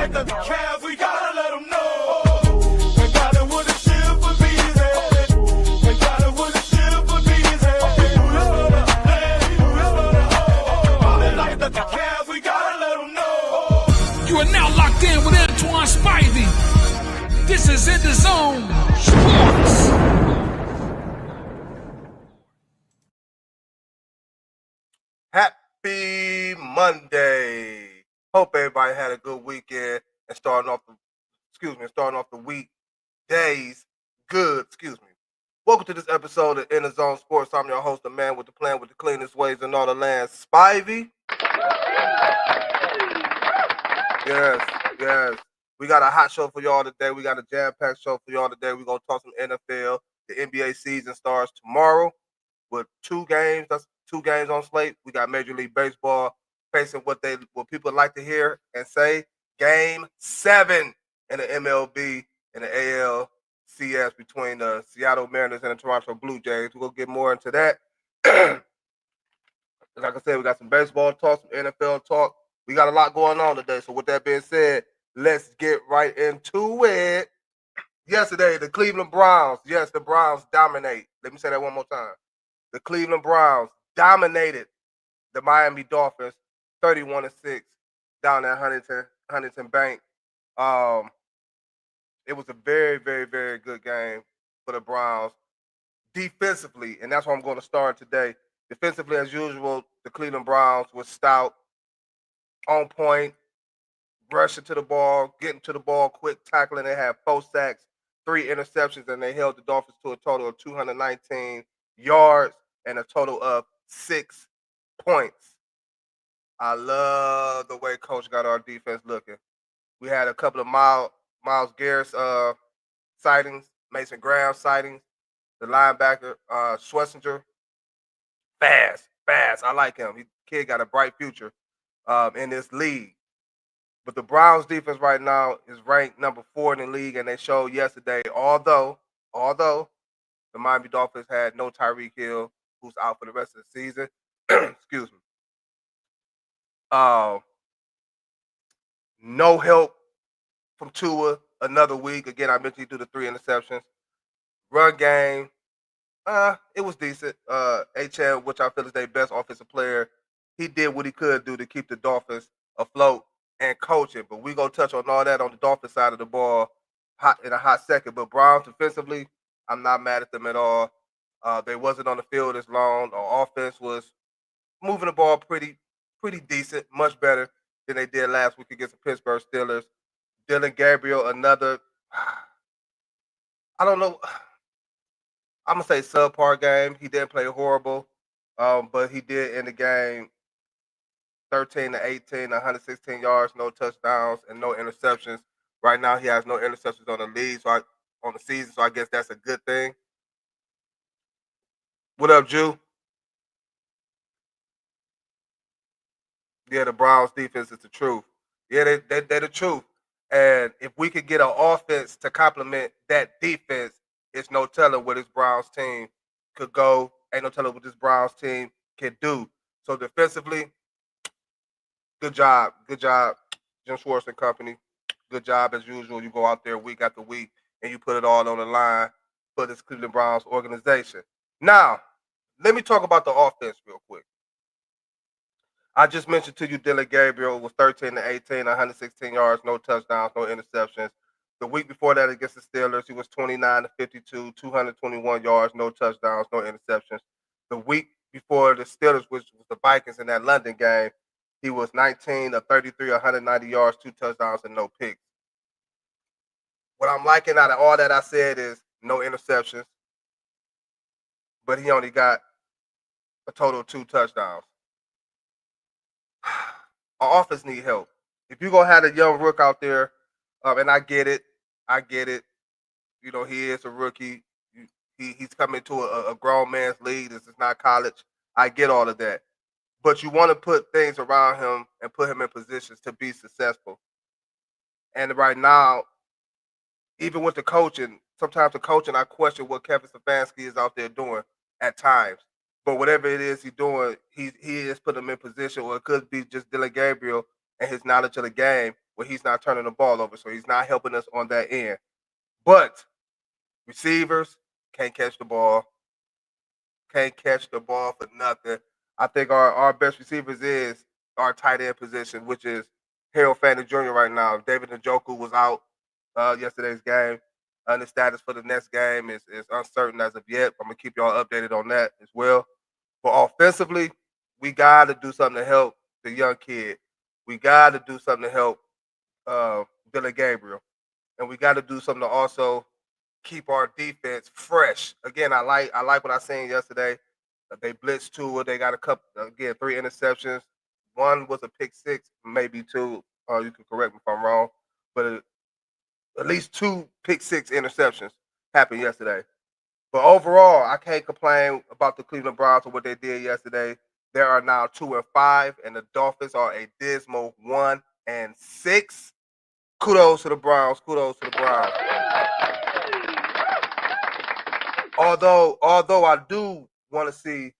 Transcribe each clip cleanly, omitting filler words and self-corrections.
like the Cavs, we gotta let them know. And got it with a ship for bees. And got it with a ship for bees. Ballin' like the Cavs, we gotta let them know. You are now locked in with Antoine Spivey. This is EnDaZone Sports. Happy Monday. Hope everybody had a good weekend and starting off the week days good. Welcome to this episode of EnDaZone Sports. I'm your host, the man with the plan with the cleanest ways in all the land, Spivey. Yes. We got a hot show for y'all today. We got a jam-packed show for y'all today. We're going to talk some NFL. The NBA season starts tomorrow with two games. That's two games on slate. We got Major League Baseball facing what people like to hear and say, Game 7 in the MLB and the ALCS between the Seattle Mariners and the Toronto Blue Jays. We're going to get more into that. Like I said, we got some baseball talk, some NFL talk. We got a lot going on today. So with that being said, let's get right into it. Yesterday, the Cleveland Browns. Yes, the Browns dominate. Let me say that one more time. The Cleveland Browns dominated the Miami Dolphins 31-6 down at Huntington Bank. It was a very, very, very good game for the Browns defensively, and that's what I'm going to start today. Defensively, as usual, the Cleveland Browns were stout, on point, rushing to the ball, getting to the ball quick, tackling. They had 4 sacks, 3 interceptions, and they held the Dolphins to a total of 219 yards and a total of 6 points. I love the way Coach got our defense looking. We had a couple of Myles Garrett sightings, Mason Graham sightings, the linebacker, Schlesinger. Fast. I like him. Kid got a bright future in this league. But the Browns defense right now is ranked number 4 in the league, and they showed yesterday, although the Miami Dolphins had no Tyreek Hill, who's out for the rest of the season. Excuse me. No help from Tua another week. Again, I mentioned he threw the 3 interceptions. Run game, it was decent. Achane, which I feel is their best offensive player, he did what he could do to keep the Dolphins afloat and coaching. But we're going to touch on all that on the Dolphins side of the ball in a hot second. But Browns defensively, I'm not mad at them at all. They wasn't on the field as long. Our offense was moving the ball pretty decent, much better than they did last week against the Pittsburgh Steelers. Dylan Gabriel, another, I don't know, I'm going to say subpar game. He didn't play horrible, but he did end the game 13-18, 116 yards, no touchdowns, and no interceptions. Right now, he has no interceptions on the season, so I guess that's a good thing. What up, Jew? Yeah, the Browns defense is the truth. Yeah, they're the truth. And if we could get an offense to complement that defense, it's no telling where this Browns team could go. Ain't no telling what this Browns team can do. So defensively, good job, Jim Schwartz and company. Good job as usual. You go out there week after week and you put it all on the line for this Cleveland Browns organization. Now, let me talk about the offense real quick. I just mentioned to you Dylan Gabriel was 13-18, 116 yards, no touchdowns, no interceptions. The week before that against the Steelers, he was 29-52, 221 yards, no touchdowns, no interceptions. The week before the Steelers, which was the Vikings in that London game, he was 19-33, 190 yards, 2 touchdowns, and no picks. What I'm liking out of all that I said is no interceptions, but he only got a total of 2 touchdowns. Our offense need help. If you're going to have a young rook out there, and I get it. You know, he is a rookie. He's coming to a grown man's league. This is not college. I get all of that. But you want to put things around him and put him in positions to be successful. And right now, even with the coaching, sometimes the coaching, I question what Kevin Stefanski is out there doing at times. But whatever it is he's doing, he is putting him in position, or it could be just Dylan Gabriel and his knowledge of the game where he's not turning the ball over, so he's not helping us on that end. But receivers can't catch the ball. Can't catch the ball for nothing. I think our best receivers is our tight end position, which is Harold Fanning Jr. right now. David Njoku was out yesterday's game. The status for the next game is uncertain as of yet. I'm gonna keep y'all updated on that as well. But offensively, we gotta do something to help the young kid. We gotta do something to help Dylan Gabriel, and we gotta do something to also keep our defense fresh. Again, I like what I seen yesterday. They blitzed Tua. They got a couple again, 3 interceptions. One was a pick six, maybe two. You can correct me if I'm wrong, but at least 2 pick six interceptions happened yesterday. But overall, I can't complain about the Cleveland Browns or what they did yesterday. They are now 2-5, and the Dolphins are a dismal 1-6. Kudos to the Browns. Kudos to the Browns. Although I do want to see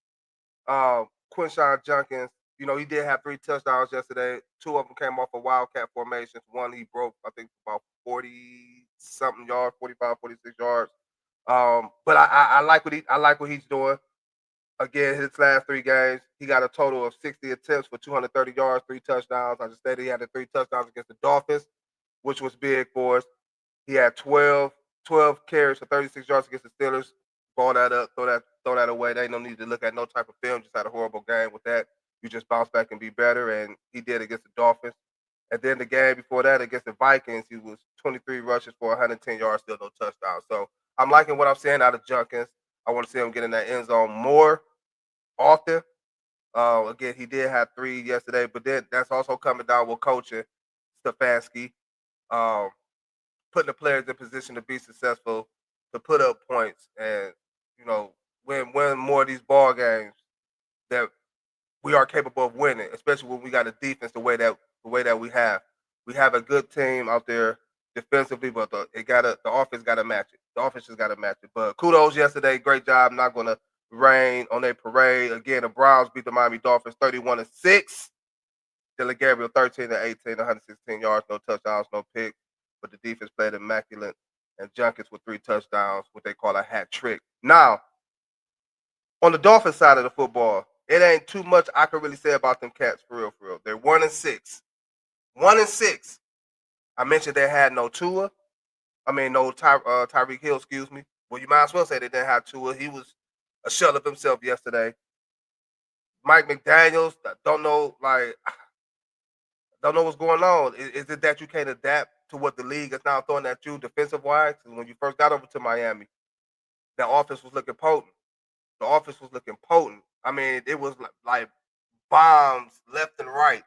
Quinshawn Junkins. He did have 3 touchdowns yesterday. 2 of them came off of Wildcat formations. One he broke, I think, about 40-something yards, 45, 46 yards. But I like what he's doing. Again, his last 3 games, he got a total of 60 attempts for 230 yards, 3 touchdowns. I just stated he had the 3 touchdowns against the Dolphins, which was big for us. He had 12 carries for 36 yards against the Steelers. Ball that up, throw that away. They ain't no need to look at no type of film. Just had a horrible game with that. You just bounce back and be better, and he did against the Dolphins. And then the game before that against the Vikings, he was 23 rushes for 110 yards, still no touchdown. So I'm liking what I'm seeing out of Junkins. I want to see him get in that end zone more often. Again, he did have 3 yesterday, but then that's also coming down with coaching Stefanski. Putting the players in position to be successful, to put up points, and win more of these ball games that we are capable of winning, especially when we got a defense the way that we have. We have a good team out there defensively, but the offense got to match it. The offense just got to match it. But kudos yesterday, great job. Not going to rain on their parade again. The Browns beat the Miami Dolphins 31-6. Dylan Gabriel 13-18, 116 yards, no touchdowns, no picks. But the defense played immaculate, and Junkins with 3 touchdowns, what they call a hat trick. Now, on the Dolphins side of the football, it ain't too much I can really say about them cats for real, for real. They're 1-6. 1-6. I mentioned they had no Tua. No Tyreek Hill, excuse me. Well, you might as well say they didn't have Tua. He was a shell of himself yesterday. Mike McDaniels, don't know what's going on. Is it that you can't adapt to what the league is now throwing at you defensive-wise? Because when you first got over to Miami, that offense was looking potent. The offense was looking potent. It was like bombs left and right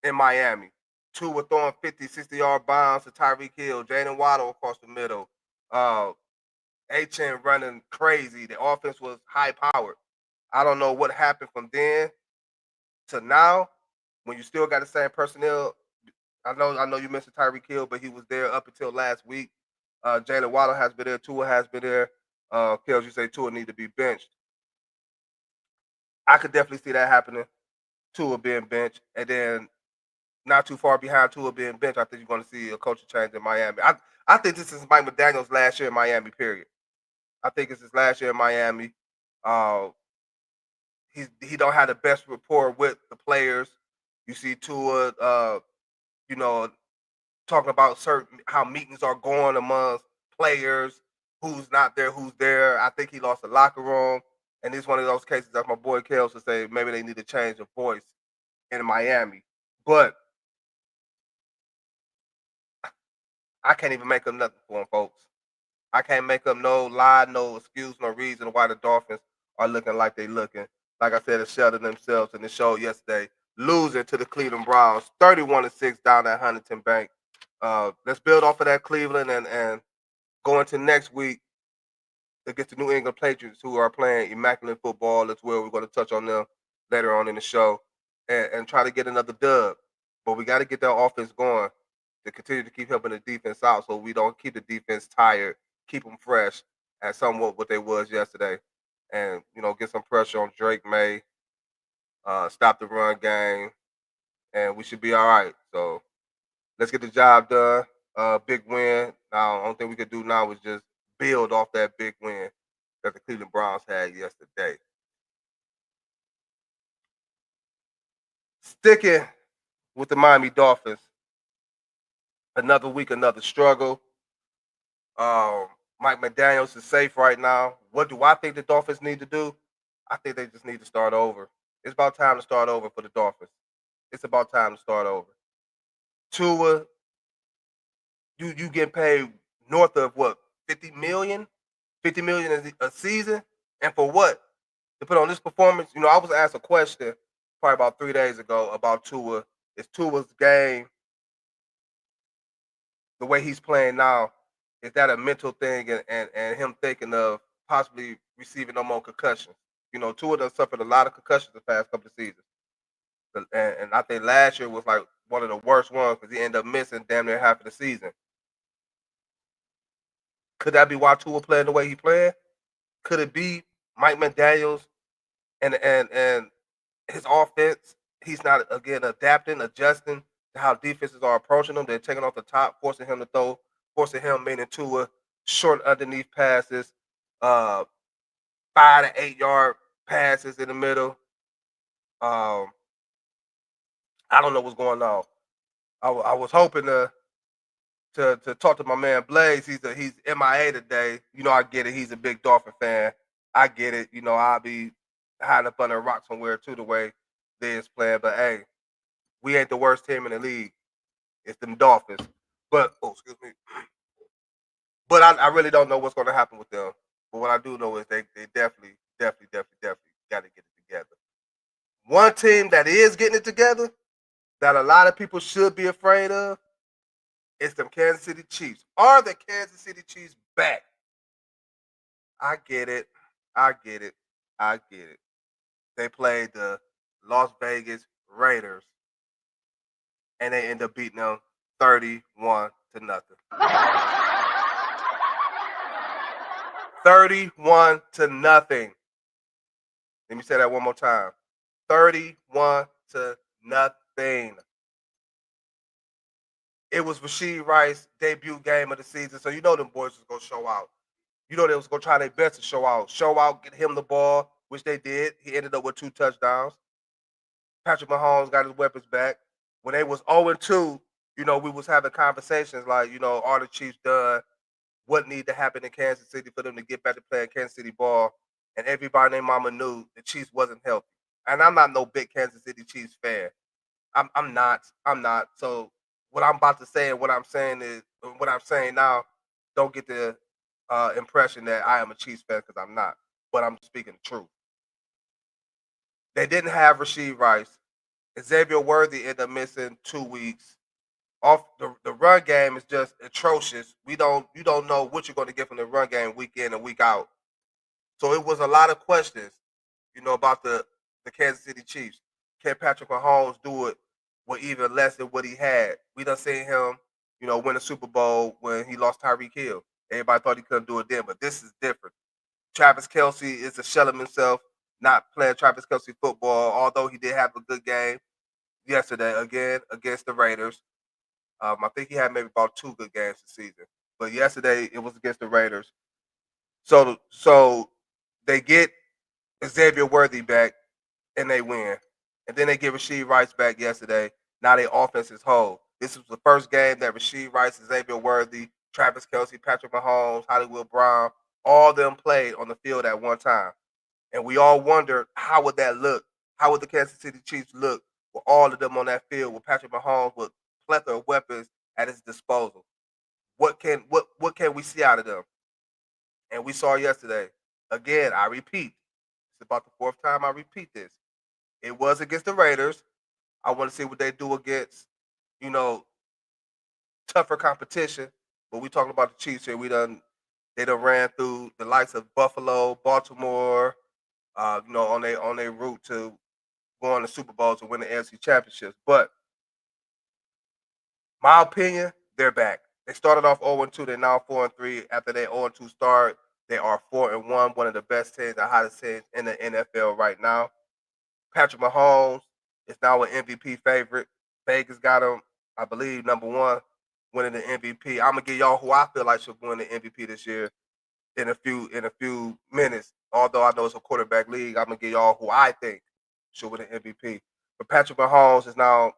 in Miami. Two were throwing 50, 60-yard bombs to Tyreek Hill, Jalen Waddle across the middle. HN running crazy. The offense was high-powered. I don't know what happened from then to now when you still got the same personnel. I know you mentioned Tyreek Hill, but he was there up until last week. Jalen Waddle has been there. Tua has been there. Kels, you say Tua need to be benched. I could definitely see that happening. Tua being benched, and then not too far behind Tua being benched, I think you're going to see a culture change in Miami. I think this is Mike McDaniel's last year in Miami. Period. I think it's his last year in Miami. He don't have the best rapport with the players. You see Tua, talking about how meetings are going amongst players, who's not there, who's there. I think he lost the locker room, and it's one of those cases that my boy Kels would say maybe they need to change the voice in Miami. But I can't even make up nothing for them, folks. I can't make up no lie, no excuse, no reason why the Dolphins are looking like they looking. Like I said, it's sheltered themselves in the show yesterday, losing to the Cleveland Browns, 31-6 down at Huntington Bank. Let's build off of that Cleveland and go into next week against the New England Patriots, who are playing immaculate football as well. We're going to touch on them later on in the show and try to get another dub. But we got to get that offense going to continue to keep helping the defense out so we don't keep the defense tired, keep them fresh at somewhat what they was yesterday. And, get some pressure on Drake May, stop the run game, and we should be all right. So Let's get the job done. Big win. Now, the only thing we could do now is just build off that big win that the Cleveland Browns had yesterday. Sticking with the Miami Dolphins, another week, another struggle. Mike McDaniels is safe right now. What do I think the Dolphins need to do? I think they just need to start over. It's about time to start over for the Dolphins. It's about time to start over. Tua, you get paid north of what, 50 million? 50 million a season? And for what? To put on this performance? I was asked a question probably about 3 days ago about Tua. Is Tua's game, the way he's playing now, is that a mental thing and him thinking of possibly receiving no more concussions? Tua done suffered a lot of concussions the past couple of seasons. And I think last year was like one of the worst ones because he ended up missing damn near half of the season. Could that be why Tua playing the way he playing? Could it be Mike McDaniels and his offense? He's not again adapting, adjusting to how defenses are approaching him. They're taking off the top, forcing him to throw, forcing him meaning Tua short underneath passes, 5 to 8 yard passes in the middle. I don't know what's going on. I was hoping to talk to my man Blaze. He's MIA today. I get it. He's a big Dolphin fan. I get it. I'll be hiding up under a rock somewhere too the way they is playing. But hey, we ain't the worst team in the league. It's them Dolphins. But excuse me. But I really don't know what's going to happen with them. But what I do know is they definitely got to get it together. One team that is getting it together that a lot of people should be afraid of is them Kansas City Chiefs. Are the Kansas City Chiefs back? I get it. I get it. I get it. They played the Las Vegas Raiders and they end up beating them 31 to nothing. 31 to nothing. Let me say that one more time. 31 to nothing. It was Rasheed Rice's debut game of the season, so them boys was gonna show out. They was gonna try their best to show out, get him the ball, which they did. He ended up with 2 touchdowns. Patrick Mahomes got his weapons back. When they was 0-2, we was having conversations like, are the Chiefs done? What need to happen in Kansas City for them to get back to playing Kansas City ball? And everybody named Mama knew the Chiefs wasn't healthy. And I'm not no big Kansas City Chiefs fan. I'm not. So what I'm about to say and what I'm saying now, don't get the impression that I am a Chiefs fan because I'm not. But I'm speaking the truth. They didn't have Rasheed Rice. Xavier Worthy ended up missing 2 weeks. Off the run game is just atrocious. You don't know what you're going to get from the run game week in and week out. So it was a lot of questions, about the Kansas City Chiefs. Can Patrick Mahomes do it with even less than what he had? We done seen him, win a Super Bowl when he lost Tyreek Hill. Everybody thought he couldn't do it then, but this is different. Travis Kelce is a shell of himself, not playing Travis Kelce football, although he did have a good game yesterday again against the Raiders. I think he had maybe about 2 good games this season, but yesterday it was against the Raiders. So they get Xavier Worthy back and they win, and then they get Rasheed Rice back yesterday. Now their offense is whole. This was the first game that Rasheed Rice, Xavier Worthy, Travis Kelce, Patrick Mahomes, Hollywood Brown, all of them played on the field at one time, and we all wondered how would that look? How would the Kansas City Chiefs look with all of them on that field with Patrick Mahomes with plethora of weapons at his disposal? What can we see out of them? And we saw yesterday. Again, I repeat, it's about the 4th time I repeat this. It was against the Raiders. I want to see what they do against, you know, tougher competition. But we talking about the Chiefs here. They done ran through the likes of Buffalo, Baltimore, on their route to going to Super Bowls and win the ALCS championships. But my opinion, they're back. They started off 0-2. They're now 4-3. After their 0-2 start, they are 4-1. One of the best teams, the hottest teams in the NFL right now. Patrick Mahomes is now an MVP favorite. Vegas got him I believe number one, winning the MVP. I'm gonna give y'all who I feel like should win the MVP this year in a few minutes. Although I know it's a quarterback league, I'm gonna give y'all who I think should win the MVP. But Patrick Mahomes is now,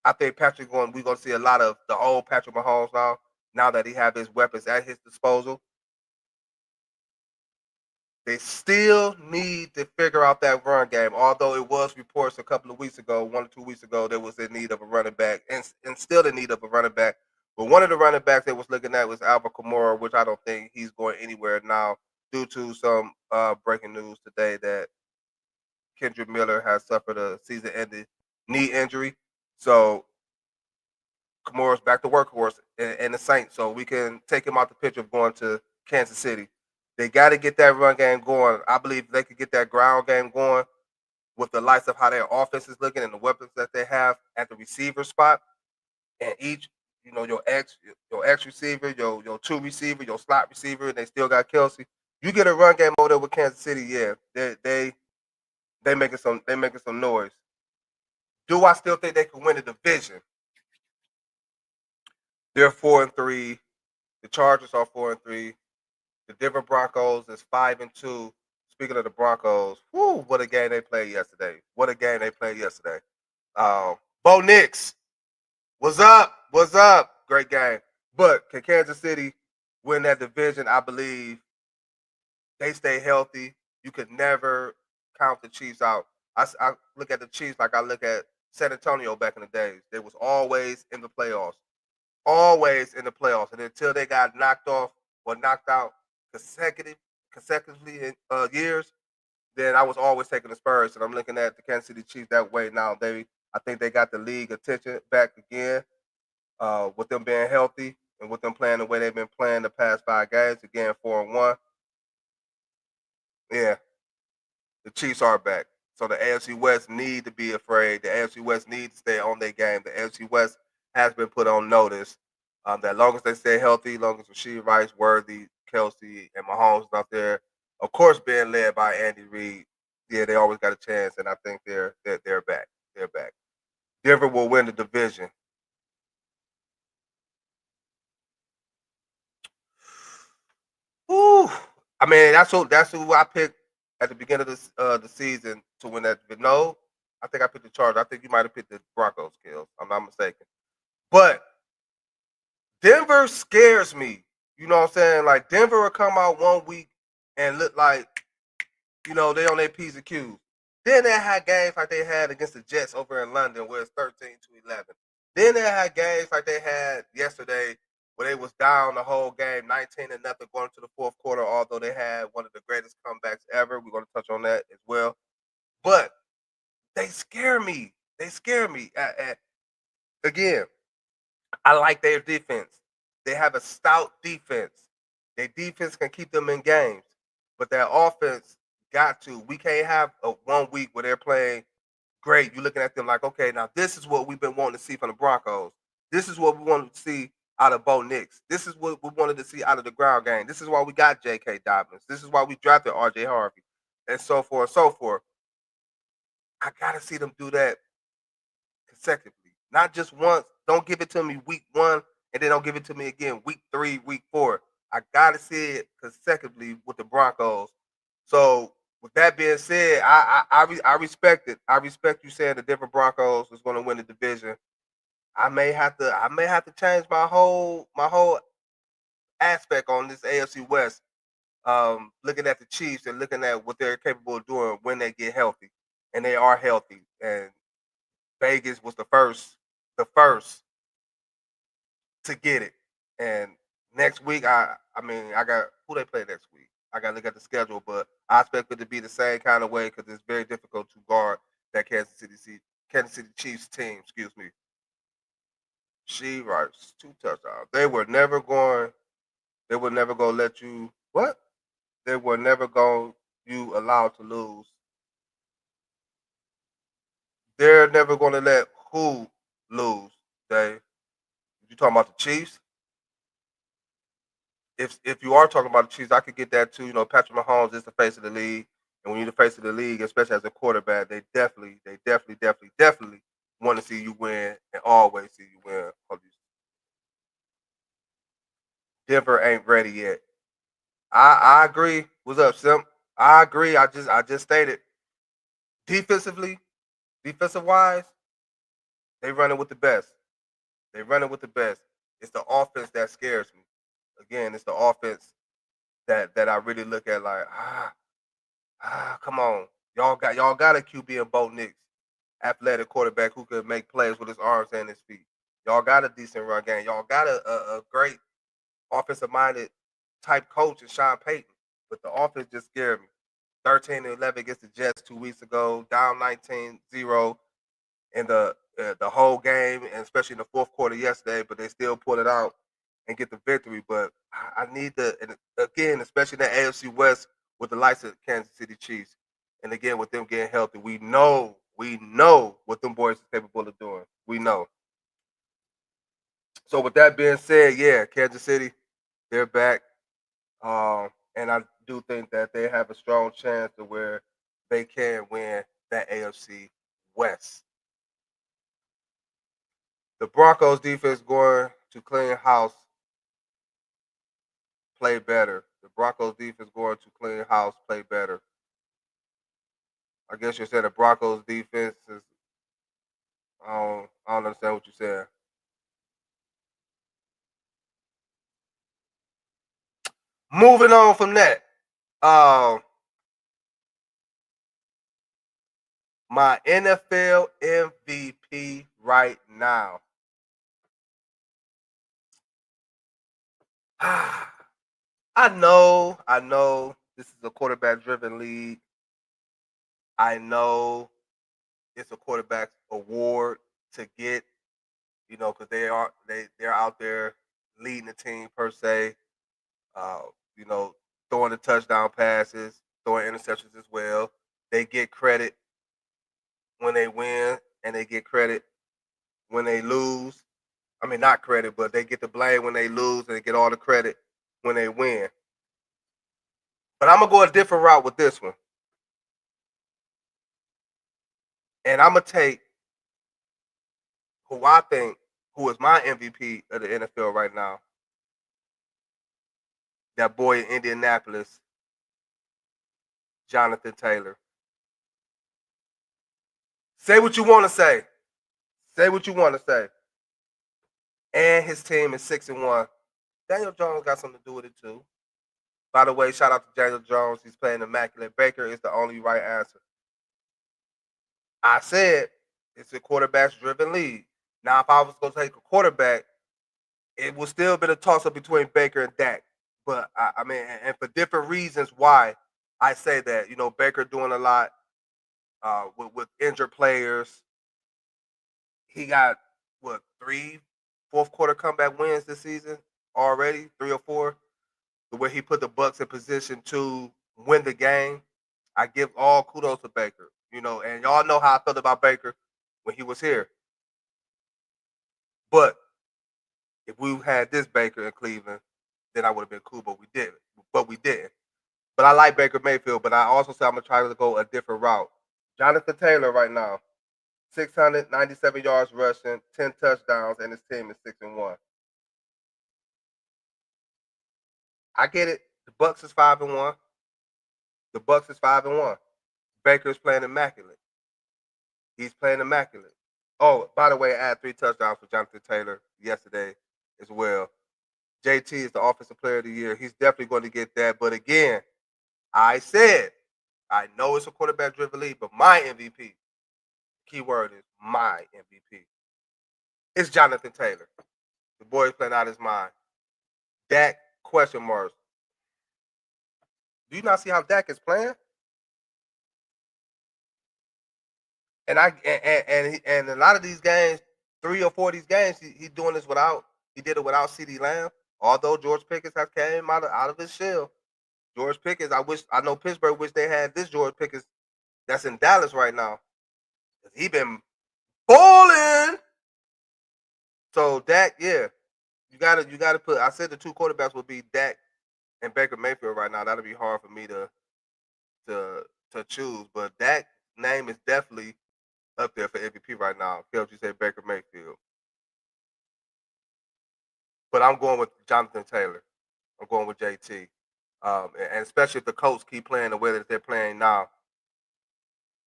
I think we're gonna see a lot of the old Patrick Mahomes now. Now that he have his weapons at his disposal, they still need to figure out that run game. Although it was reports a couple of weeks ago, 1 or 2 weeks ago, they was in need of a running back and still in need of a running back. But one of the running backs they was looking at was Alvin Kamara, which I don't think he's going anywhere now due to some breaking news today that Kendrick Miller has suffered a season-ending knee injury. So Kamara's back to workhorse and the Saints, so we can take him out the picture of going to Kansas City. They got to get that run game going. I believe they could get that ground game going with the lights of how their offense is looking and the weapons that they have at the receiver spot. And each, your X receiver, your two receiver, your slot receiver, and they still got Kelsey. You get a run game over there with Kansas City, yeah, they making some noise. Do I still think they can win the division? They're 4-3. The Chargers are 4-3. The Denver Broncos is 5-2. Speaking of the Broncos, what a game they played yesterday. Bo Nix, what's up? What's up? Great game. But can Kansas City win that division? I believe they stay healthy. You could never count the Chiefs out. I look at the Chiefs like I look at San Antonio back in the days. They was always in the playoffs. Always in the playoffs. And until they got knocked off or knocked out consecutively in years, then I was always taking the Spurs. And I'm looking at the Kansas City Chiefs that way now. I think they got the league attention back again with them being healthy and with them playing the way they've been playing the past 5 games. Again, 4-1. Yeah, the Chiefs are back. So the AFC West need to be afraid. The AFC West need to stay on their game. The AFC West has been put on notice that long as they stay healthy, long as Rasheed Rice, Worthy, Kelsey, and Mahomes out there, of course, being led by Andy Reid, yeah, they always got a chance, and I think they're back. They're back. Denver will win the division. Ooh, I mean that's who I picked at the beginning of the season to win that. But no, I think I picked the Chargers. I think you might have picked the Broncos, Kills. I'm not mistaken. But Denver scares me. You know what I'm saying? Like Denver will come out 1 week and look like, they on their P's and Q's. Then they had games like they had against the Jets over in London where it's 13-11. Then they had games like they had yesterday where they was down the whole game, 19-0 going into the fourth quarter, although they had one of the greatest comebacks ever. We're going to touch on that as well. But they scare me. Again, I like their defense. They have a stout defense. Their defense can keep them in games. But their offense got to. We can't have a 1 week where they're playing great. You're looking at them like, okay, now this is what we've been wanting to see from the Broncos. This is what we wanted to see out of Bo Nix. This is what we wanted to see out of the ground game. This is why we got J.K. Dobbins. This is why we drafted R.J. Harvey, and so forth and so forth. I got to see them do that consecutively, not just once. Don't give it to me week 1 and then don't give it to me again week 3, week 4. I got to see it consecutively with the Broncos. So with that being said, I respect it. I respect you saying the Denver Broncos is going to win the division. I may have to change my whole aspect on this AFC West. Looking at the Chiefs and looking at what they're capable of doing when they get healthy, and they are healthy. And Vegas was the first to get it. And next week, I got who they play next week. I got to look at the schedule, but I expect it to be the same kind of way because it's very difficult to guard that Kansas City Chiefs team. Excuse me. She writes 2 touchdowns. They were never going to let you what? They were never going you allowed to lose. They're never going to let who lose, Dave? You talking about the Chiefs? If you are talking about the Chiefs, I could get that too. Patrick Mahomes is the face of the league, and when you're the face of the league, especially as a quarterback, they definitely want to see you win and always see you win. Denver ain't ready yet. I agree. What's up, Simp? I agree. I just stated defensively, defensive wise, they running with the best. They running with the best. It's the offense that scares me. Again, it's the offense that I really look at like come on, y'all got a QB in Bo Nix, athletic quarterback who could make plays with his arms and his feet. Y'all got a decent run game. Y'all got a great offensive minded type coach in Sean Payton, but the offense just scared me. 13-11 against the Jets 2 weeks ago, down 19-0 in the whole game, and especially in the fourth quarter yesterday. But they still pulled it out and get the victory. But I need and again, especially in the AFC West with the likes of Kansas City Chiefs, and again with them getting healthy, we know what them boys is capable of doing. We know. So with that being said, yeah, Kansas City, they're back. And I do think that they have a strong chance to where they can win that AFC West. The Broncos defense going to clean house, play better. The Broncos defense going to clean house, play better. I guess you're saying the Broncos defense is. I don't understand what you're saying. Moving on from that, my NFL MVP right now. I know this is a quarterback driven league. I know it's a quarterback award to get, because they're out there leading the team per se. Uh, you know, throwing the touchdown passes, throwing interceptions as well. They get credit when they win, and they get credit when they lose. I mean, not credit, but they get the blame when they lose, and they get all the credit when they win. But I'm gonna go a different route with this one, and I'm gonna take who I think who is my MVP of the NFL right now. That boy in Indianapolis, Jonathan Taylor. Say what you want to say. Say what you want to say. And his team is 6-1. Daniel Jones got something to do with it too. By the way, shout out to Daniel Jones. He's playing immaculate. Baker is the only right answer. I said it's a quarterbacks driven league. Now, if I was going to take a quarterback, it would still be a toss up between Baker and Dak. But I mean, and for different reasons why I say that. Baker doing a lot with injured players. He got what 3 fourth quarter comeback wins this season already, 3 or 4. The way he put the Bucks in position to win the game, I give all kudos to Baker. And y'all know how I felt about Baker when he was here. But if we had this Baker in Cleveland, then I would have been cool. But we didn't. But I like Baker Mayfield. But I also say I'm gonna try to go a different route. Jonathan Taylor right now, 697 yards rushing, 10 touchdowns, and his team is 6-1. I get it. The Bucks is 5-1. The Bucks is 5-1. Baker's playing immaculate. He's playing immaculate. Oh, by the way, I had 3 touchdowns for Jonathan Taylor yesterday as well. JT is the Offensive Player of the Year. He's definitely going to get that. But again, I said, I know it's a quarterback-driven league, but my MVP, keyword is my MVP, it's Jonathan Taylor. The boy is playing out his mind. Dak, question marks. Do you not see how Dak is playing? And a lot of these games, 3 or 4 of these games, he's doing this without. He did it without CeeDee Lamb. Although George Pickens has came out of his shell. George Pickens, I know Pittsburgh wish they had this George Pickens that's in Dallas right now. He been balling. So Dak, yeah, you gotta put. I said the 2 quarterbacks would be Dak and Baker Mayfield right now. That'll be hard for me to choose. But Dak's name is definitely up there for MVP right now. Kelvin, you say Baker Mayfield. But I'm going with Jonathan Taylor. I'm going with JT. And especially if the Colts keep playing the way that they're playing now,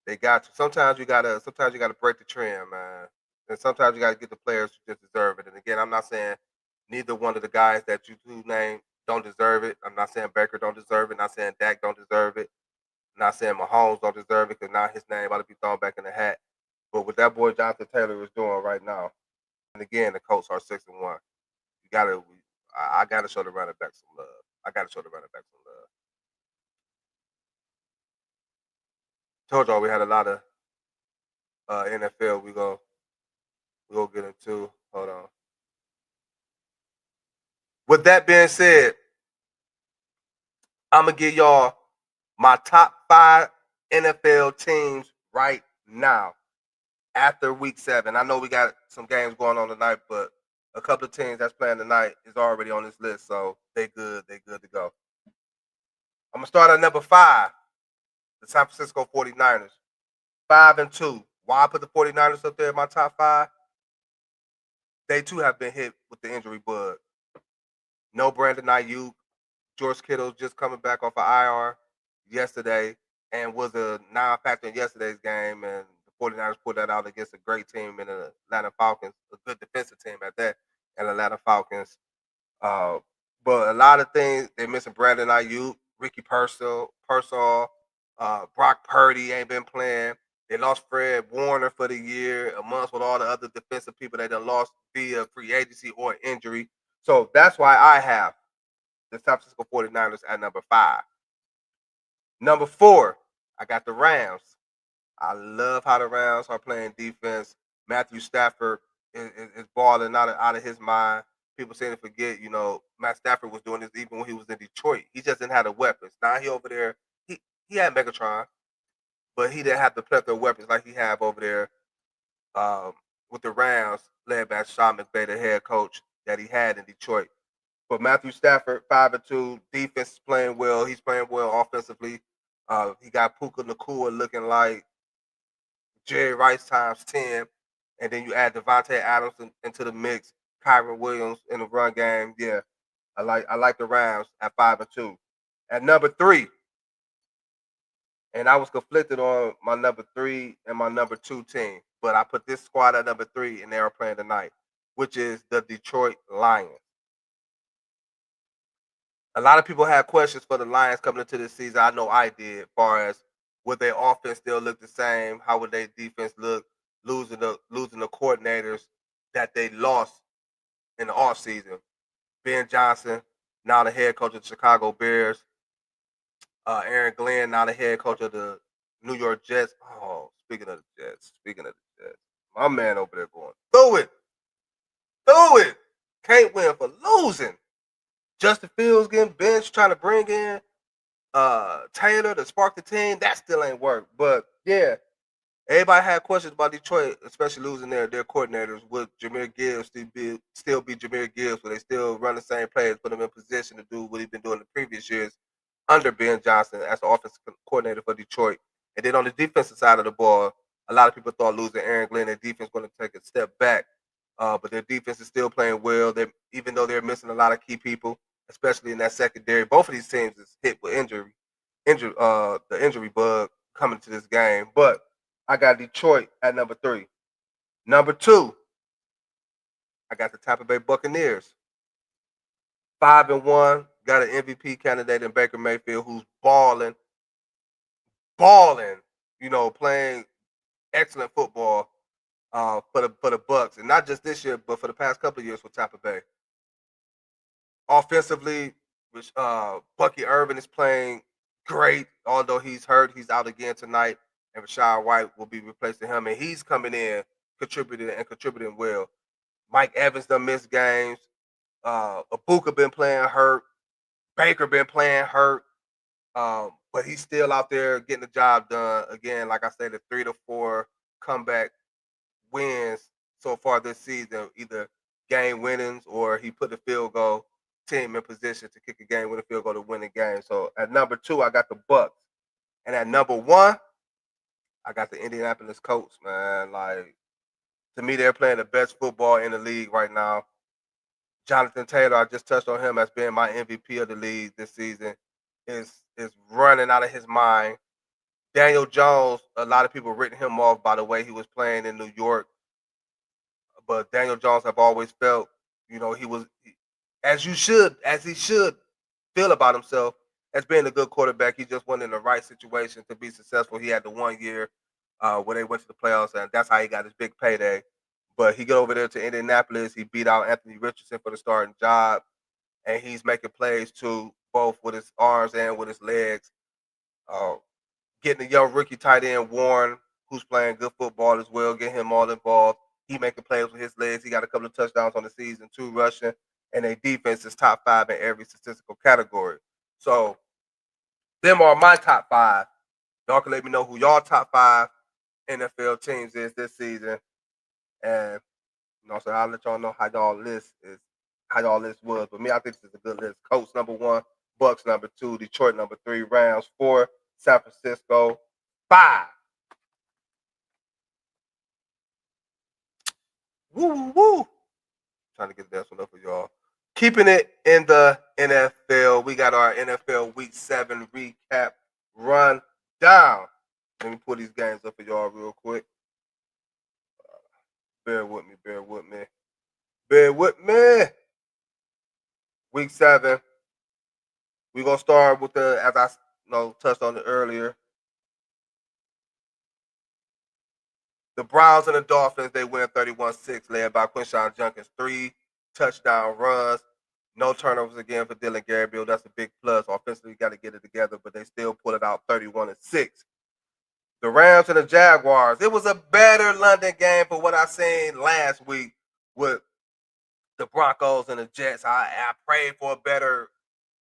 they got you. Sometimes you gotta break the trend, man. And sometimes you gotta get the players who just deserve it. And again, I'm not saying neither one of the guys that you two named don't deserve it. I'm not saying Baker don't deserve it. Not saying Dak don't deserve it. Not saying Mahomes don't deserve it because now his name ought to be thrown back in the hat. But what that boy Jonathan Taylor is doing right now, and again, the Colts are 6-1. You gotta, I gotta show the running back some love. I gotta show the running back some love. Told y'all we had a lot of NFL. We go get into. Hold on. With that being said, I'm gonna give y'all my top 5 NFL teams right now after Week 7. I know we got some games going on tonight, but a couple of teams that's playing tonight is already on this list, so they good to go. I'm gonna start at number 5, the San Francisco 49ers. 5-2. Why I put the 49ers up there in my top 5? They too have been hit with the injury bug. No Brandon Ayuk. George Kittle just coming back off of IR yesterday and was a non-factor in yesterday's game, and the 49ers pulled that out against a great team in the Atlanta Falcons, a good defensive team at that, and Atlanta Falcons. But a lot of things, they're missing Brandon Ayuk, Ricky Pearsall, Brock Purdy ain't been playing. They lost Fred Warner for the year, amongst with all the other defensive people they done lost via free agency or injury. So that's why I have the San Francisco 49ers at number 5. Number 4, I got the Rams. I love how the Rams are playing defense. Matthew Stafford is balling out of his mind. People seem to forget, Matt Stafford was doing this even when he was in Detroit. He just didn't have the weapons. Now he over there, he had Megatron, but he didn't have the plethora of weapons like he have over there with the Rams, led by Sean McVay, the head coach that he had in Detroit. But Matthew Stafford, 5-2, defense is playing well. He's playing well offensively. He got Puka Nacua looking like Jerry Rice times 10. And then you add Devontae Adams into the mix, Kyron Williams in the run game. Yeah, I like the Rams at 5-2. At number 3, and I was conflicted on my number 3 and my number 2 team, but I put this squad at number 3, and they are playing tonight, which is the Detroit Lions. A lot of people had questions for the Lions coming into this season. I know I did, as far as would their offense still look the same? How would their defense look losing the coordinators that they lost in the offseason? Ben Johnson, now the head coach of the Chicago Bears. Aaron Glenn, now the head coach of the New York Jets. Oh, speaking of the Jets, my man over there going through it. Can't win for losing. Justin Fields getting benched, trying to bring in Taylor to spark the team. That still ain't work. But yeah, everybody had questions about Detroit, especially losing their coordinators. Would Jahmyr Gibbs still be Jahmyr Gibbs? Will they still run the same plays, put him in position to do what he's been doing the previous years under Ben Johnson as the offensive coordinator for Detroit? And then on the defensive side of the ball, a lot of people thought losing Aaron Glenn, their defense going to take a step back. But their defense is still playing well. Even though they're missing a lot of key people, especially in that secondary. Both of these teams is hit with the injury bug coming to this game. But I got Detroit at number 3. Number 2, I got the Tampa Bay Buccaneers. 5-1, got an MVP candidate in Baker Mayfield who's balling, playing excellent football for the Bucs, and not just this year, but for the past couple of years with Tampa Bay. Offensively, which Bucky Irvin is playing great, although he's hurt. He's out again tonight, and Rashad White will be replacing him, and he's coming in contributing well. Mike Evans done missed games. Ibuka been playing hurt. Baker been playing hurt. But he's still out there getting the job done. Again, like I said, the 3-4 comeback wins so far this season, either game winnings or he put the field goal team in position to kick a game with a field goal to win the game. So at number 2, I got the Bucs. And at number 1, I got the Indianapolis Colts, man. Like, to me, they're playing the best football in the league right now. Jonathan Taylor, I just touched on him as being my MVP of the league this season. Is running out of his mind. Daniel Jones, a lot of people written him off by the way he was playing in New York, but Daniel Jones have always felt, he was as he should feel about himself as being a good quarterback. He just wasn't in the right situation to be successful. He had the 1 year where they went to the playoffs, and that's how he got his big payday. But he got over there to Indianapolis. He beat out Anthony Richardson for the starting job, and he's making plays too, both with his arms and with his legs. Uh, Getting a young rookie tight end Warren, who's playing good football as well, get him all involved. He making plays with his legs. He got a couple of touchdowns on the season, 2 rushing, and their defense is top 5 in every statistical category. So them are my top 5. Y'all can let me know who y'all top 5 NFL teams is this season, and so I'll let y'all know how y'all list was. But me, I think this is a good list. Colts number 1, Bucks number 2, Detroit number 3, Rams 4, San Francisco 5. Woo, woo, woo. Trying to get this one up for y'all. Keeping it in the NFL, we got our NFL Week 7 recap run down. Let me pull these games up for y'all real quick. Bear with me, bear with me. Bear with me. Week 7. We're going to start with as I touched on it earlier, the Browns and the Dolphins, they win 31-6, led by Quinshawn Junkins. 3 touchdown runs. No turnovers again for Dylan Gabriel. That's a big plus. Offensively, got to get it together, but they still pull it out 31-6. The Rams and the Jaguars. It was a better London game for what I seen last week with the Broncos and the Jets. I prayed for a better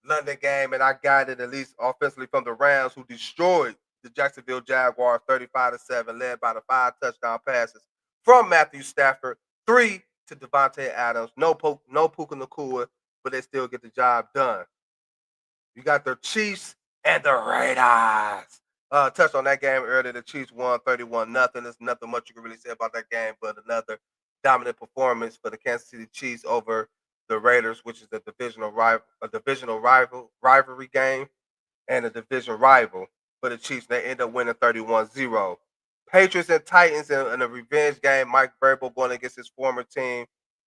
London game, and I got it at least offensively from the Rams, who destroyed the Jacksonville Jaguars 35-7, led by the 5 touchdown passes from Matthew Stafford, 3 to Devontae Adams. No Puka Nacua, but they still get the job done. You got the Chiefs and the Raiders. Touched on that game earlier. The Chiefs won 31-0. There's nothing much you can really say about that game, but another dominant performance for the Kansas City Chiefs over the Raiders, which is a divisional rivalry game and a division rival for the Chiefs. They end up winning 31-0. Patriots and Titans in a revenge game. Mike Vrabel going against his former team.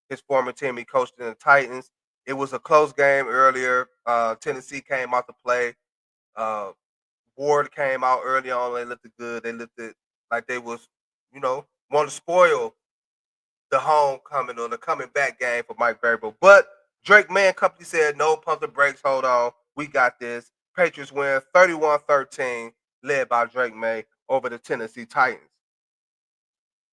He coached in the Titans. It was a close game earlier. Tennessee came out to play. Ward came out early on. They looked good. They looked like they was, want to spoil the homecoming or the coming back game for Mike Vrabel. But Drake May and company said, no, pump the brakes, hold on. We got this. Patriots win 31-13, led by Drake May over the Tennessee Titans.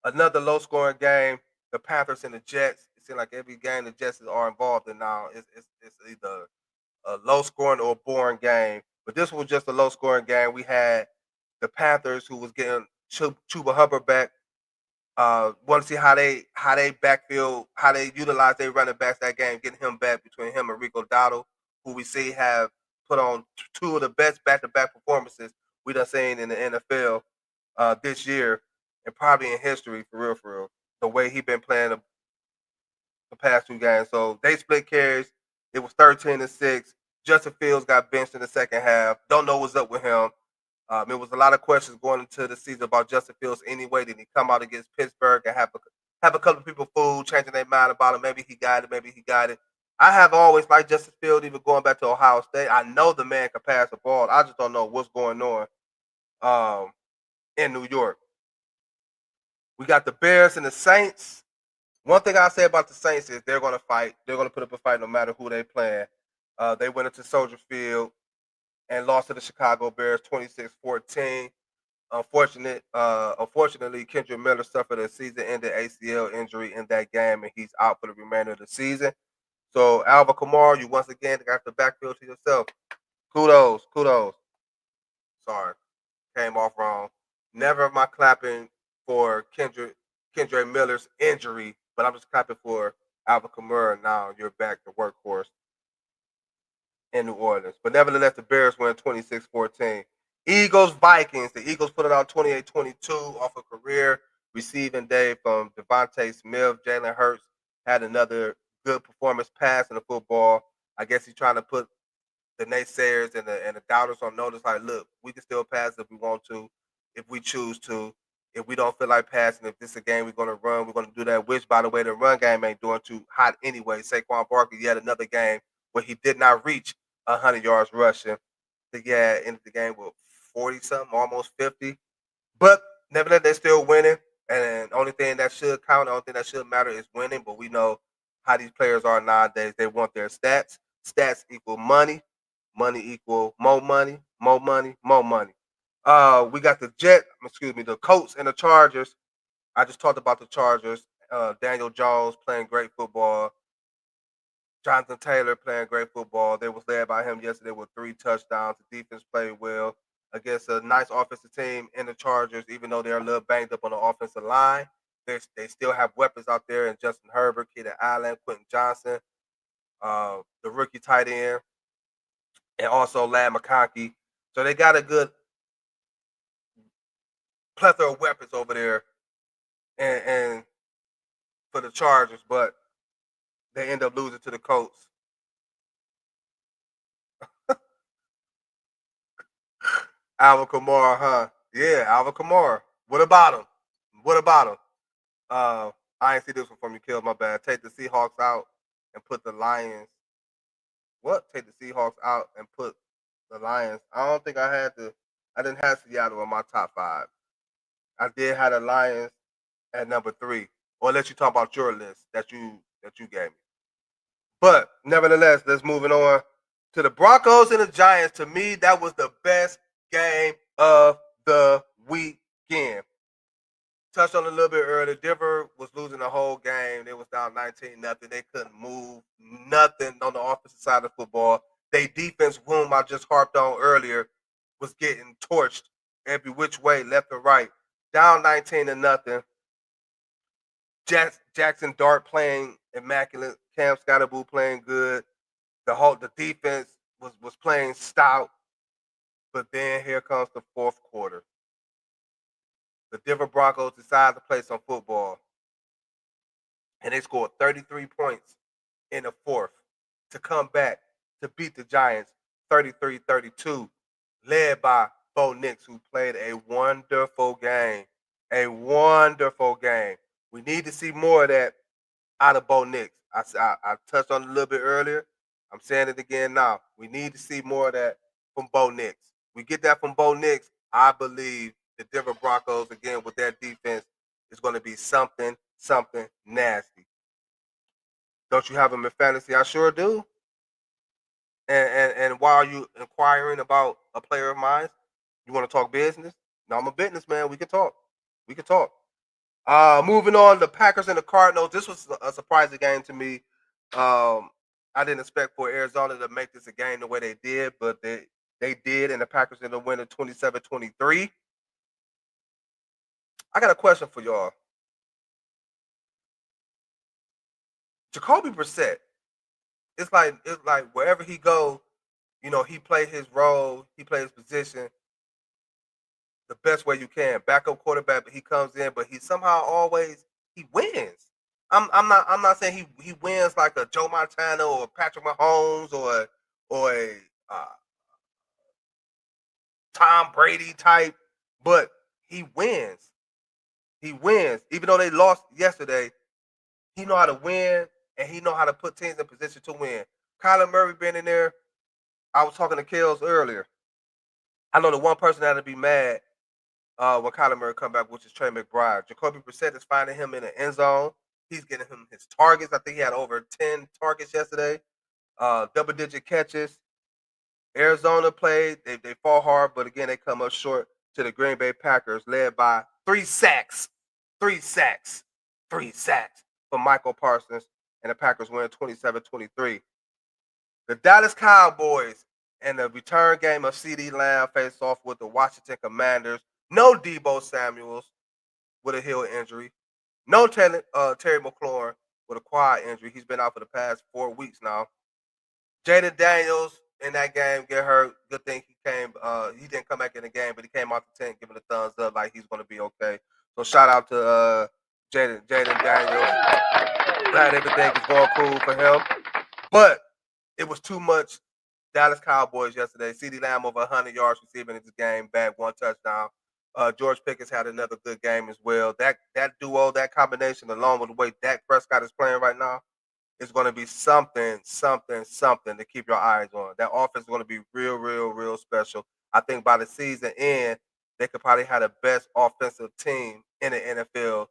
Another low-scoring game, the Panthers and the Jets. It seems like every game the Jets are involved in now is either a low-scoring or a boring game. But this was just a low-scoring game. We had the Panthers, who was getting Chuba Hubbard back. Want to see how they backfield, how they utilize their running backs that game, getting him back between him and Rico Dowdle, who we see have put on 2 of the best back-to-back performances we done seen in the NFL this year and probably in history, for real. The way he been playing the past 2 games. So they split carries. It was 13-6. Justin Fields got benched in the second half. Don't know what's up with him. There was a lot of questions going into the season about Justin Fields anyway. Did he come out against Pittsburgh and have a couple of people fooled, changing their mind about him? Maybe he got it. I have always liked Justin Fields, even going back to Ohio State. I know the man can pass the ball. I just don't know what's going on in New York. We got the Bears and the Saints. One thing I'll say about the Saints is they're going to fight. They're going to put up a fight no matter who they playing. They went into Soldier Field and lost to the Chicago Bears 26-14. Unfortunately, Kendrick Miller suffered a season-ending ACL injury in that game, and he's out for the remainder of the season. So, Alvin Kamara, you once again got the backfield to yourself. Kudos. Sorry, came off wrong. Never am I clapping for Kendrick Miller's injury, but I'm just clapping for Alvin Kamara. Now you're back to workhorse in New Orleans. But nevertheless, the Bears win 26-14. Eagles, Vikings. The Eagles put it out 28-22 off a career receiving day from Devontae Smith. Jalen Hurts had another good performance passing the football. I guess he's trying to put the naysayers and the doubters on notice. Like, look, we can still pass if we want to, if we choose to. If we don't feel like passing, if this is a game we're going to run, we're going to do that. Which, by the way, the run game ain't doing too hot anyway. Saquon Barkley yet another game where he did not reach 100 yards rushing. Yeah, ended the game with 40 something, almost 50. But nevertheless, they're still winning. And the only thing that should count, the only thing that should matter is winning. But we know how these players are nowadays. They want their stats. Stats equal money. Money equal more money, more money, more money. We got the Colts and the Chargers. I just talked about the Chargers. Daniel Jones playing great football. Jonathan Taylor playing great football. They was led by him yesterday with 3 touchdowns. The defense played well against a nice offensive team in the Chargers, even though they're a little banged up on the offensive line. They still have weapons out there in Justin Herbert, Keenan Allen, Quentin Johnson, the rookie tight end, and also Lad McConkey. So they got a good plethora of weapons over there and for the Chargers, but they end up losing to the Colts. Alvin Kamara, huh? Yeah, Alvin Kamara. What about him? What about him? I ain't see this one from you, Kill. My bad. Take the Seahawks out and put the Lions. What? Take the Seahawks out and put the Lions. I don't think I didn't have Seattle on my top 5. I did have the Lions at number 3. Or let you talk about your list that you gave me. But nevertheless, let's moving on to the Broncos and the Giants. To me, that was the best game of the weekend. Touched on it a little bit earlier. Denver was losing the whole game. They was down 19-0. They couldn't move nothing on the offensive side of the football. They defense, whom I just harped on earlier, was getting torched every which way, left and right. Down 19-0. Jackson Dart playing immaculate. Cam Scottaboo playing good. The defense was playing stout. But then here comes the fourth quarter. The Denver Broncos decide to play some football. And they scored 33 points in the fourth to come back to beat the Giants 33-32, led by Bo Nix, who played a wonderful game. A wonderful game. We need to see more of that out of Bo Nix. I touched on it a little bit earlier. I'm saying it again now. We need to see more of that from Bo Nix. We get that from Bo Nix, I believe the Denver Broncos, again, with their defense, is going to be something nasty. Don't you have them in fantasy? I sure do. And why are you inquiring about a player of mine? You want to talk business? No, I'm a businessman. We can talk. Moving on, the Packers and the Cardinals. This was a surprising game to me. I didn't expect for Arizona to make this a game the way they did, but they did, and the Packers ended up winning 27-23. I got a question for y'all. Jacoby Brissett, it's like wherever he goes, he plays his role, he plays his position the best way you can. Backup quarterback, but he comes in, but he somehow always he wins. I'm not saying he wins like a Joe Montana or Patrick Mahomes or a Tom Brady type, but he wins. He wins. Even though they lost yesterday, he know how to win and he know how to put teams in position to win. Kyler Murray been in there. I was talking to Kells earlier. I know the one person that'll be mad when Kyler Murray come back, which is Trey McBride. Jacoby Brissett is finding him in the end zone. He's getting him his targets. I think he had over 10 targets yesterday. Double-digit catches. Arizona played. They fall hard, but again, they come up short to the Green Bay Packers, led by 3 sacks. 3 sacks. 3 sacks from Michael Parsons, and the Packers win 27-23. The Dallas Cowboys and the return game of CeeDee Lamb faced off with the Washington Commanders. No Deebo Samuels with a heel injury. No Terry McLaurin with a quad injury. He's been out for the past 4 weeks now. Jaden Daniels in that game get hurt. Good thing he came. He didn't come back in the game, but he came out the tent giving a thumbs up like he's going to be okay. So shout out to Jaden Daniels. Glad everything is going cool for him. But it was too much Dallas Cowboys yesterday. CeeDee Lamb over 100 yards receiving in this game, back 1 touchdown. George Pickens had another good game as well. That duo, that combination, along with the way Dak Prescott is playing right now, is going to be something to keep your eyes on. That offense is going to be real special. I think by the season end, they could probably have the best offensive team in the NFL,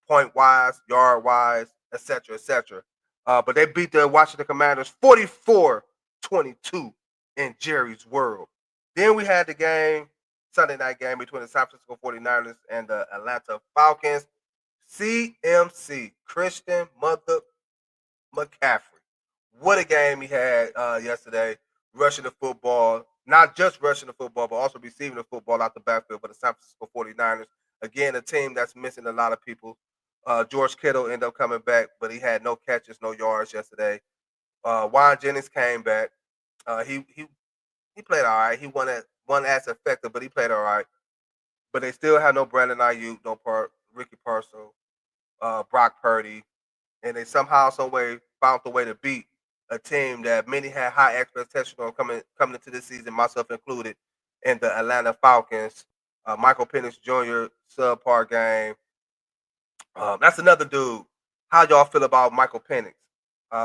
point wise, yard wise, etc. But they beat the Washington Commanders 44-22 in Jerry's World. Then we had the game, Sunday night game between the San Francisco 49ers and the Atlanta Falcons. CMC, Christian Mother McCaffrey. What a game he had yesterday, rushing the football. Not just rushing the football, but also receiving the football out the backfield for the San Francisco 49ers. Again, a team that's missing a lot of people. George Kittle ended up coming back, but he had no catches, no yards yesterday. Juan Jennings came back. He played all right. He wasn't as effective, but he played all right. But they still have no Brandon Ayuk, no Ricky Parcel, Brock Purdy, and they somehow, some way found the way to beat a team that many had high expectations on coming into this season, myself included, in the Atlanta Falcons. Michael Penix Jr. subpar game. That's another dude. How y'all feel about Michael Penix?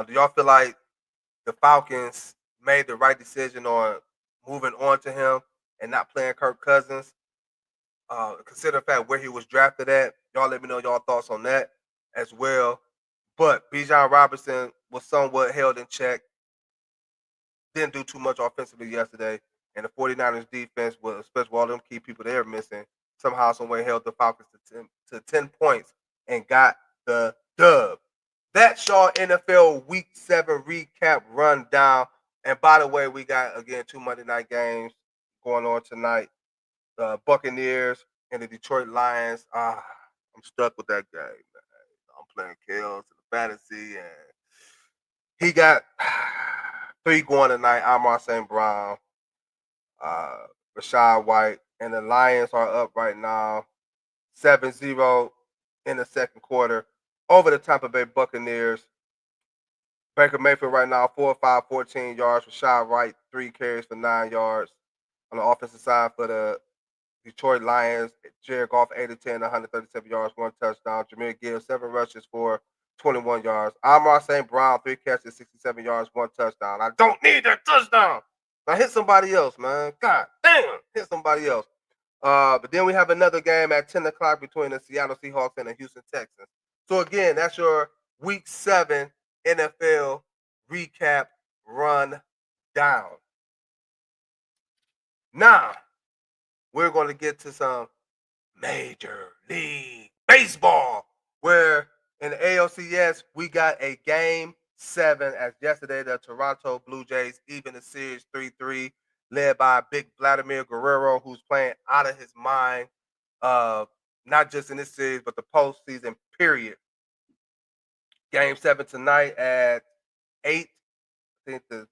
Do y'all feel like the Falcons made the right decision on moving on to him and not playing Kirk Cousins? Consider the fact where he was drafted at. Y'all let me know y'all thoughts on that as well. But Bijan Robinson was somewhat held in check. Didn't do too much offensively yesterday. And the 49ers defense, especially all them key people they're missing, somehow, some way held the Falcons to 10 points and got the dub. That's your NFL Week 7 recap rundown. And by the way, we got, again, 2 Monday night games going on tonight. The Buccaneers and the Detroit Lions. I'm stuck with that game, man. I'm playing Kels in the fantasy, and he got 3 going tonight. Amon St. Brown, Rashad White, and the Lions are up right now 7-0 in the second quarter over the Tampa Bay Buccaneers. Baker Mayfield right now 4 of 5, 14 yards. Rashad White 3 carries for 9 yards. On the offensive side for the Detroit Lions, Jared Goff 8 of 10, 137 yards, 1 touchdown. Jahmyr Gibbs 7 rushes for 21 yards. Amon St. Brown 3 catches, 67 yards, 1 touchdown. I don't need that touchdown. Now hit somebody else, man. God damn, hit somebody else. But then we have another game at 10 o'clock between the Seattle Seahawks and the Houston Texans. So again, that's your Week 7 NFL recap run down. Now, we're going to get to some Major League Baseball, where in the ALCS, we got a Game 7 as yesterday the Toronto Blue Jays even the series 3-3, led by big Vladimir Guerrero, who's playing out of his mind, not just in this series, but the postseason period. Game 7 tonight at 8. I think the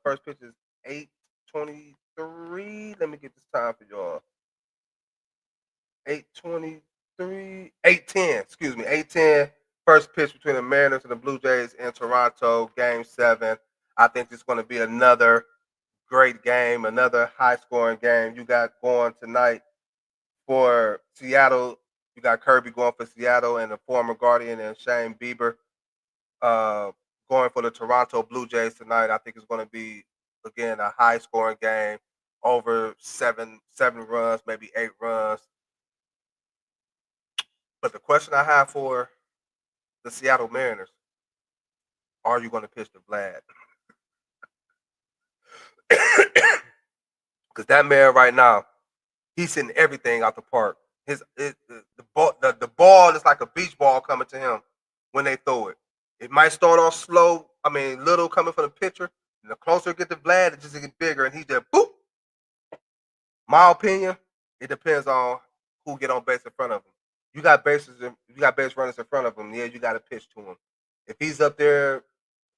first pitch is 8:23. Let me get this time for y'all. 8:23, 8:10. Excuse me, 8:10. First pitch between the Mariners and the Blue Jays in Toronto. Game 7. I think it's going to be another great game, another high-scoring game. You got going tonight for Seattle. You got Kirby going for Seattle and the former Guardian and Shane Bieber going for the Toronto Blue Jays tonight. I think it's going to be, again, a high-scoring game, over seven runs, maybe 8 runs. But the question I have for the Seattle Mariners, are you going to pitch to Vlad? Because that man right now, he's hitting everything out the park. The ball is like a beach ball coming to him when they throw it. It might start off slow, little coming from the pitcher. And the closer it gets to Vlad, it just gets bigger, and he just boop. My opinion, it depends on who get on base in front of him. You got base runners in front of him. Yeah, you got to pitch to him. If he's up there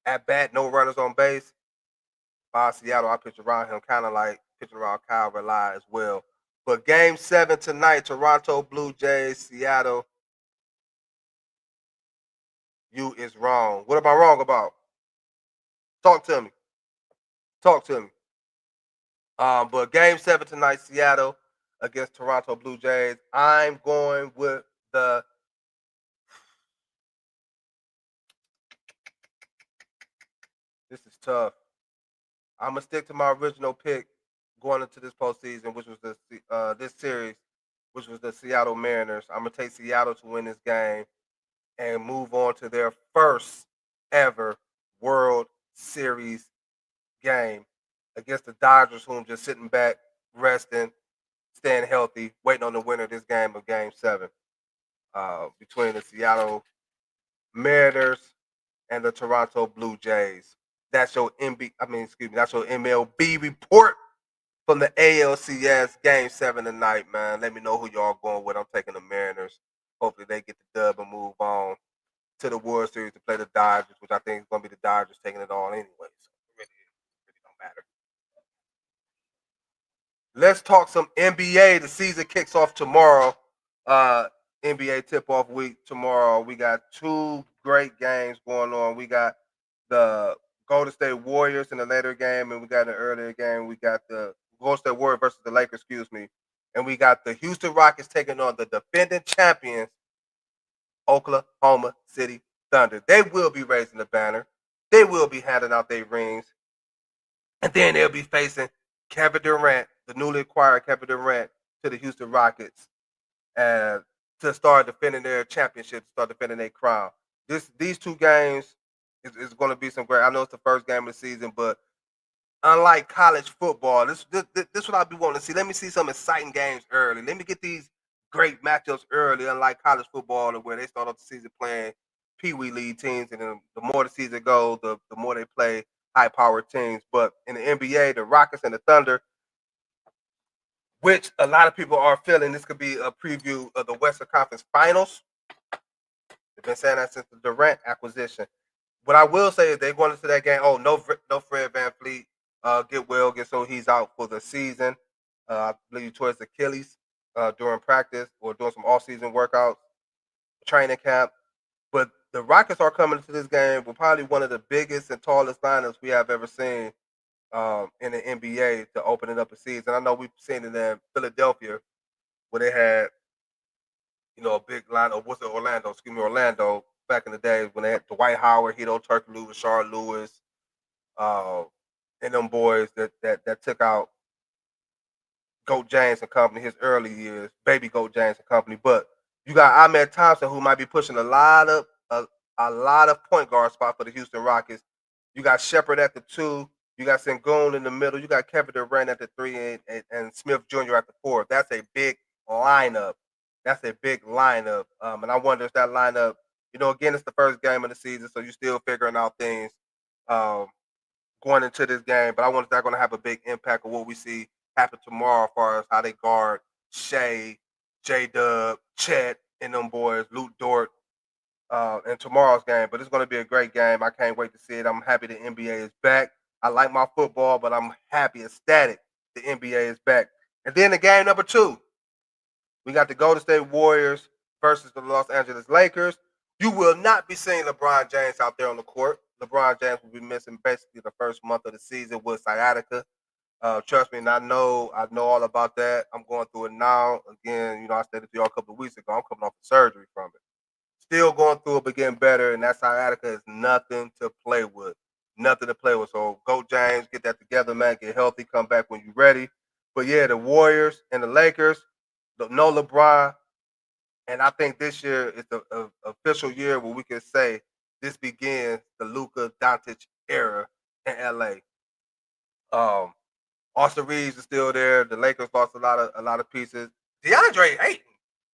at bat, no runners on base, by Seattle, I pitch around him, kind of like pitching around Kyle Rely as well. But Game 7 tonight, Toronto Blue Jays, Seattle. You is wrong. What am I wrong about? Talk to me. Talk to me. But Game 7 tonight, Seattle against Toronto Blue Jays. I'm going with the. This is tough. I'm gonna stick to my original pick going into this postseason, which was this series, which was the Seattle Mariners. I'm gonna take Seattle to win this game and move on to their first ever World Series game against the Dodgers, who I'm just sitting back, resting, staying healthy, waiting on the winner of this game of Game 7 between the Seattle Mariners and the Toronto Blue Jays. That's your that's your MLB report from the ALCS Game 7 tonight, man. Let me know who y'all going with. I'm taking the Mariners. Hopefully they get the dub and move on to the World Series to play the Dodgers, which I think is going to be the Dodgers taking it all anyway. So it really don't matter. Let's talk some NBA. The season kicks off tomorrow. NBA tip-off week tomorrow. We got two great games going on. We got the Golden State Warriors in the later game, and we got an earlier game. We got the Golden State Warriors versus the Lakers, and we got the Houston Rockets taking on the defending champions, Oklahoma City Thunder. They will be raising the banner. They will be handing out their rings. And then they'll be facing Kevin Durant, the newly acquired Kevin Durant, to the Houston Rockets to start defending their championship, to start defending their crown. These two games is going to be some great. I know it's the first game of the season, but unlike college football, this what I'll be wanting to see. Let me see some exciting games early. Let me get these great matchups early, unlike college football, where they start off the season playing Pee Wee League teams, and then the more the season goes, the more they play high-powered teams. But in the NBA, the Rockets and the Thunder, which a lot of people are feeling this could be a preview of the Western Conference Finals. They've been saying that since the Durant acquisition. What I will say is they're going into that game. Oh, no Fred VanVleet. So he's out for the season. I believe towards Achilles during practice or doing some off-season workouts, training camp. But the Rockets are coming into this game with probably one of the biggest and tallest lineups we have ever seen in the NBA to open it up a season. I know we've seen it in Philadelphia where they had, a big line of Orlando back in the days when they had Dwight Howard, Hito Turkoglu, Rashard Lewis, and them boys that took out Goat James and company his early years, baby Goat James and company. But you got Ahmed Thompson, who might be pushing a lot of point guard spot for the Houston Rockets. You got Shepard at the 2. You got Sengun in the middle. You got Kevin Durant at the 3 and Smith Jr. at the 4. That's a big lineup. And I wonder if that lineup, again, it's the first game of the season, so you're still figuring out things going into this game. But I wonder if that's going to have a big impact on what we see happen tomorrow as far as how they guard Shea, J-Dub, Chet, and them boys, Luke Dort, in tomorrow's game. But it's going to be a great game. I can't wait to see it. I'm happy the NBA is back. I like my football, but I'm happy, ecstatic the NBA is back. And then the game number 2, we got the Golden State Warriors versus the Los Angeles Lakers. You will not be seeing LeBron James out there on the court. LeBron James will be missing basically the first month of the season with sciatica. Trust me, and I know all about that. I'm going through it now. Again, I stated to y'all a couple of weeks ago, I'm coming off of surgery from it. Still going through it, but getting better, and that sciatica is nothing to play with. Nothing to play with. So go James, get that together, man. Get healthy, come back when you're ready. But yeah, the Warriors and the Lakers, no LeBron. And I think this year is the official year where we can say this begins the Luka Doncic era in LA. Austin Reeves is still there. The Lakers lost a lot of pieces. DeAndre Ayton,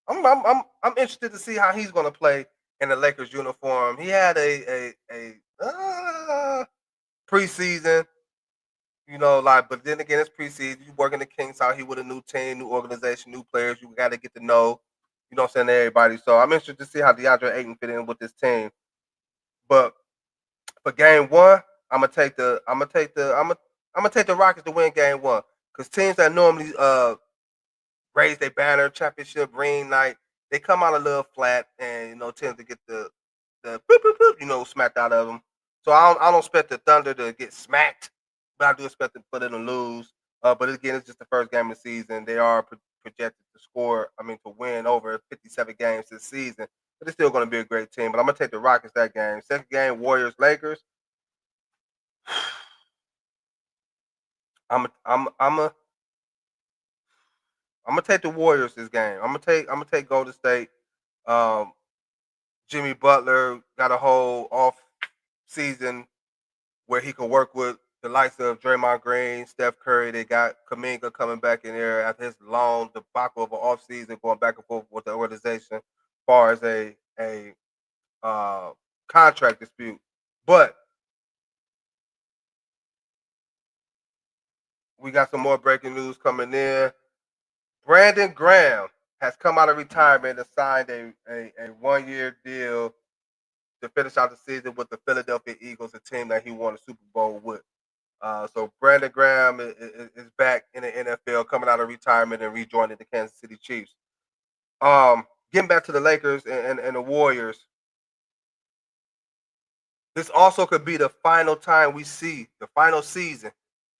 I'm interested to see how he's going to play in the Lakers uniform. He had a preseason, but then again, it's preseason. You working the Kings out here with a new team, new organization, new players. You got to get to know, everybody. So I'm interested to see how DeAndre Ayton fit in with this team. But for game 1, I'm gonna take the I'm gonna take the Rockets to win Game 1 because teams that normally raise their banner, championship ring night, they come out a little flat and tend to get the boop, boop, boop, smacked out of them. So I don't expect the Thunder to get smacked, but I do expect for them to lose. But again, it's just the first game of the season. They are projected to to win over 57 games this season. But it's still going to be a great team. But I'm gonna take the Rockets that game. Second game, Warriors Lakers. I'm gonna take the Warriors this game. I'm gonna take Golden State. Um, Jimmy Butler got a whole off season where he can work with the likes of Draymond Green, Steph Curry. They got Kuminga coming back in there after his long debacle of an offseason, going back and forth with the organization as far as a uh, contract dispute. But we got some more breaking news coming in. Brandon Graham has come out of retirement and signed a 1-year deal to finish out the season with the Philadelphia Eagles, a team that he won a Super Bowl with. So Brandon Graham is back in the NFL, coming out of retirement and rejoining the Kansas City Chiefs. Getting back to the Lakers and the Warriors, this also could be the final time we see the final season,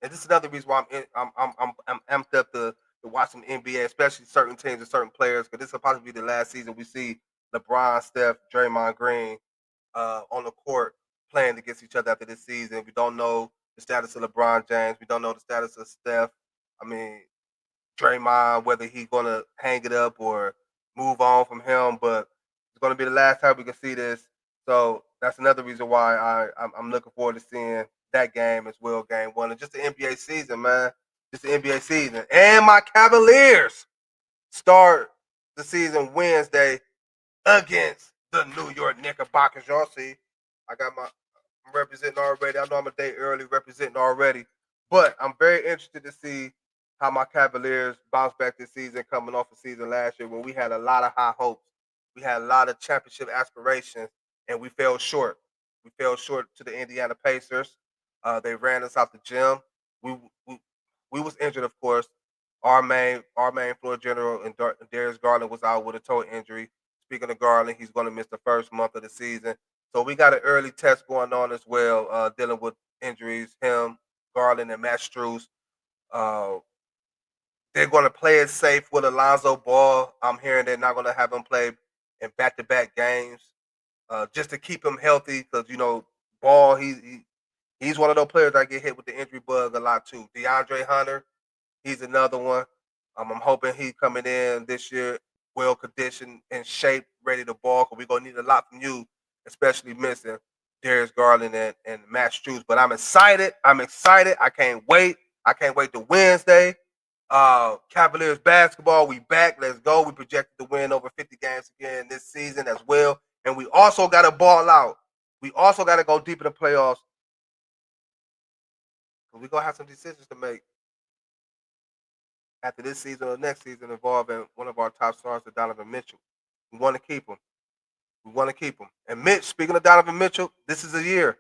and this is another reason why I'm amped up to watch some NBA, especially certain teams and certain players, because this will probably be the last season we see LeBron, Steph, Draymond Green on the court playing against each other after this season. We don't know the status of LeBron James. We don't know the status of Steph. I mean, Draymond, whether he's going to hang it up or move on from him, but it's going to be the last time we can see this. So that's another reason why I'm looking forward to seeing that game as well, Game 1. And just the NBA season, man. Just the NBA season. And my Cavaliers start the season Wednesday against the New York Knickerbockers. Y'all see, I'm representing already. I know I'm a day early representing already, but I'm very interested to see how my Cavaliers bounce back this season, coming off a season last year when we had a lot of high hopes. We had a lot of championship aspirations, and we fell short. We fell short to the Indiana Pacers. They ran us out the gym. We we, we was injured, of course. Our main floor general and Darius Garland was out with a toe injury. Speaking of Garland, he's going to miss the first month of the season. So we got an early test going on as well, dealing with injuries. Him, Garland, and Matt Strus. Uh, they're going to play it safe with Alonzo Ball. I'm hearing they're not going to have him play in back-to-back games, just to keep him healthy. Because Ball, he's one of those players that get hit with the injury bug a lot too. DeAndre Hunter, he's another one. I'm hoping he's coming in this year, well conditioned, in shape, ready to ball. Because we're gonna need a lot from you, especially missing Darius Garland and Matt Strus. But I'm excited. I'm excited. I can't wait. I can't wait to Wednesday. Cavaliers basketball, we back. Let's go. We projected to win over 50 games again this season as well. And we also got to ball out. We also got to go deep in the playoffs. We're going to have some decisions to make after this season or next season involving one of our top stars, Donovan Mitchell. We want to keep him. We want to keep him. And Mitch, speaking of Donovan Mitchell, this is a year.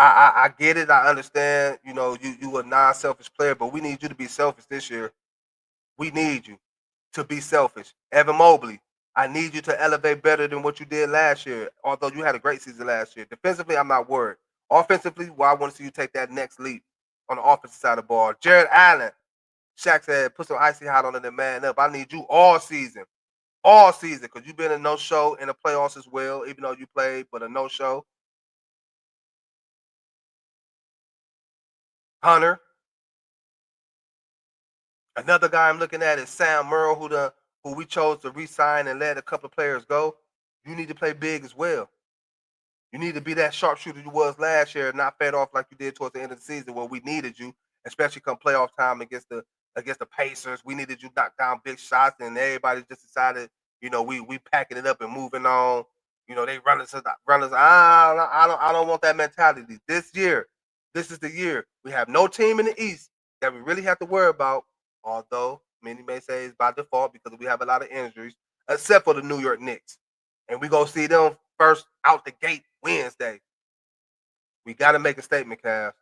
I get it. I understand. You a non-selfish player, but we need you to be selfish this year. We need you to be selfish. Evan Mobley, I need you to elevate better than what you did last year. Although you had a great season last year. Defensively, I'm not worried. Offensively, I want to see you take that next leap on the offensive side of the ball. Jared Allen, Shaq said, put some icy hot on it and man up. I need you all season. All season, because you've been a no-show in the playoffs as well, even though you played, but a no-show. Hunter. Another guy I'm looking at is Sam Merrill, who we chose to re-sign and let a couple of players go. You need to play big as well. You need to be that sharpshooter you was last year, not fed off like you did towards the end of the season where we needed you, especially come playoff time against the Pacers. We needed you to knock down big shots, and everybody just decided, we packing it up and moving on. They run us. I don't want that mentality. This year, this is the year. We have no team in the East that we really have to worry about, although many may say it's by default because we have a lot of injuries, except for the New York Knicks. And we go see them first out the gate Wednesday. We got to make a statement, Cavs.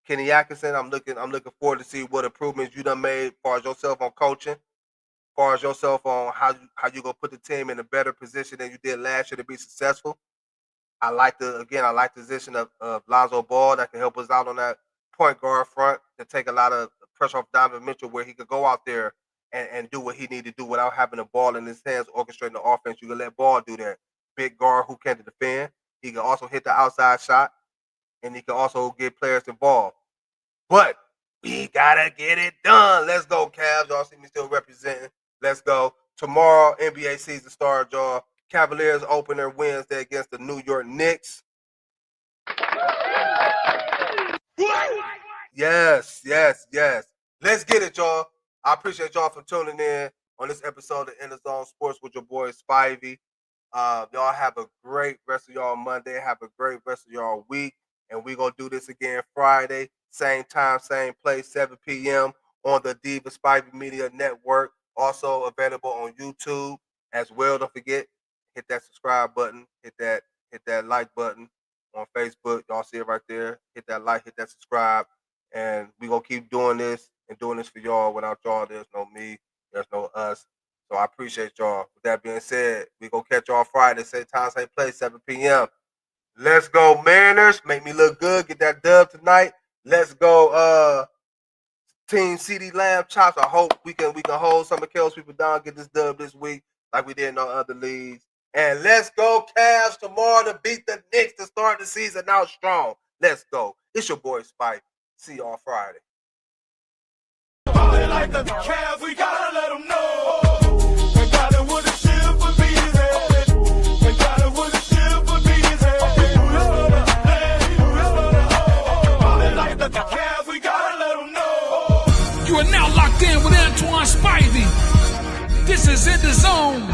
Kenny Atkinson, I'm looking forward to see what improvements you done made as far as yourself on coaching, as far as yourself on how you gonna put the team in a better position than you did last year to be successful. I like the position of Lonzo Ball that can help us out on that point guard front to take a lot of pressure off Donovan Mitchell, where he could go out there and do what he need to do without having the ball in his hands, orchestrating the offense. You can let Ball do that. Big guard who can defend. He can also hit the outside shot, and he can also get players involved. But we gotta get it done. Let's go, Cavs. Y'all see me still representing. Let's go. Tomorrow, NBA season starts, y'all. Cavaliers open their Wednesday against the New York Knicks. Yes. Let's get it, y'all. I appreciate y'all for tuning in on this episode of EnDaZone Sports with your boy Spivey. Y'all have a great rest of y'all Monday. Have a great rest of y'all week. And we're going to do this again Friday. Same time, same place, 7 p.m. on the Diva Spivey Media Network. Also available on YouTube as well. Don't forget, hit that subscribe button. Hit that like button on Facebook. Y'all see it right there. Hit that like, hit that subscribe. And we're going to keep doing this and doing this for y'all. Without y'all, there's no me. There's no us. So I appreciate y'all. With that being said, we're going to catch y'all Friday. Same time, same place, 7 p.m. Let's go, Mariners. Make me look good. Get that dub tonight. Let's go, Team CD Lamb Chops. I hope we can hold some of Kel's people down, get this dub this week like we did in our other leagues. And let's go, Cavs, tomorrow to beat the Knicks to start the season out strong. Let's go. It's your boy Spike. See y'all Friday. Like the Cavs, we gotta let them know. They got it with a shield for bees. They got it with a shield for bees. Like the Cavs, we gotta let them know. You are now locked in with Antoine Spivey. This is EnDaZone